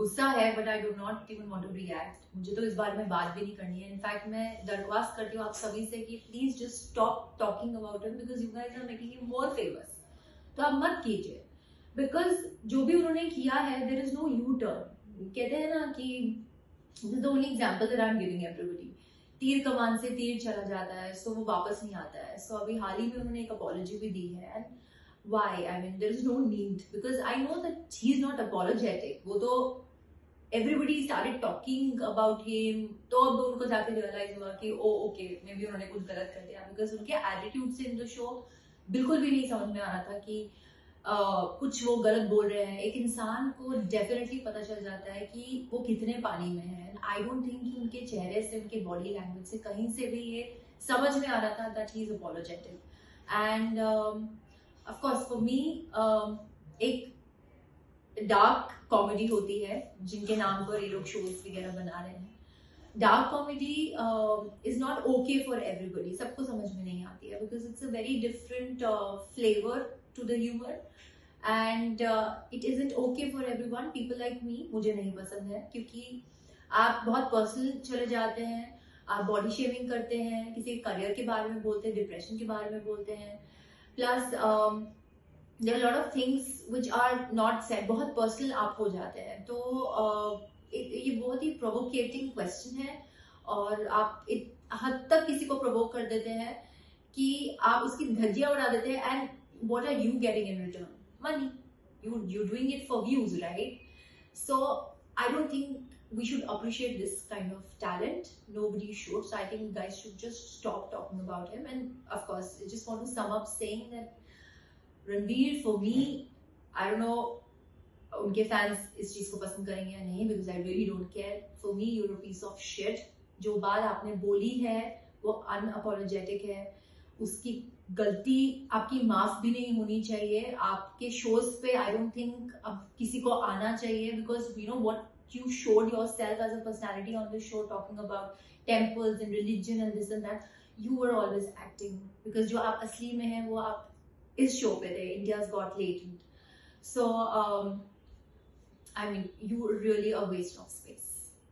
गुस्सा है, but I do not even want to react. मुझे तो इस बारे में बात भी नहीं करनी है। इनफैक्ट मैं दरख्वास्त करती हूँ आप सभी से कि please just stop talking about him because you guys are making him more famous. तो आप मत कीजिए, बिकॉज जो भी उन्होंने किया है there is no U turn. कहते हैं ना कि this is the only example that I am giving everybody. तीर कमान से तीर चला जाता है, सो वो वापस नहीं आता है। सो अभी हाल ही में उन्होंने एक अपॉलॉजी भी दी है। And why? I mean, there is no need, because I know that he is not apologetic. वो तो everybody started talking about him, तो अब उनको जाके रियलाइज हुआ कि ओ ओके मे बी उन्होंने कुछ गलत कर दिया, बिकॉज उनके एटीट्यूड से इन द शो बिल्कुल भी नहीं समझ में आ रहा था कि कुछ वो गलत बोल रहे हैं। एक इंसान को डेफिनेटली पता चल जाता है कि वो कितने पानी में है। आई डोंट थिंक कि उनके चेहरे से, उनके बॉडी लैंग्वेज से कहीं से भी ये समझ में आ रहा था that he is apologetic. End of course for me एक डार्क कॉमेडी होती है जिनके नाम पर ये लोग शोज वगैरह बना रहे हैं। Dark comedy is not okay for everybody, सबको समझ में नहीं आती है, because it's a very different flavour to the humour and it isn't okay for everyone. People like me, मुझे नहीं पसंद है, क्योंकि आप बहुत पर्सनल चले जाते हैं, आप बॉडी शेमिंग करते हैं, किसी करियर के बारे में बोलते हैं, डिप्रेशन के बारे में बोलते हैं, plus there are lot of things which are not said, बहुत पर्सनल आप हो जाते हैं। तो ये बहुत ही प्रोवोकेटिंग क्वेश्चन है और आप हद तक किसी को प्रोवोक कर देते हैं कि आप उसकी धज्जियां उड़ा देते हैं। And what are you getting in return? Money. You doing it for views, right? So I don't think we should appreciate this kind of talent. Nobody should. So I think guys should just stop talking about him. And of course, I just want to sum up saying that Ranveer, for me, I don't know, उनके fans इस चीज को पसंद करेंगे या नहीं, because I really don't care. For me, you're a piece of shit. जो बात आपने बोली है वो unapologetic है, उसकी गलती आपकी माफ भी नहीं होनी चाहिए। आपके शोज पे आई डोंट थिंक अब किसी को आना चाहिए, because you know what you showed yourself as a personality on this show, talking about temples and religion and this and that. You were always acting, because जो आप असली में हैं वो आप इस शो पे थे, India's Got Latent. So I mean you really a waste of space.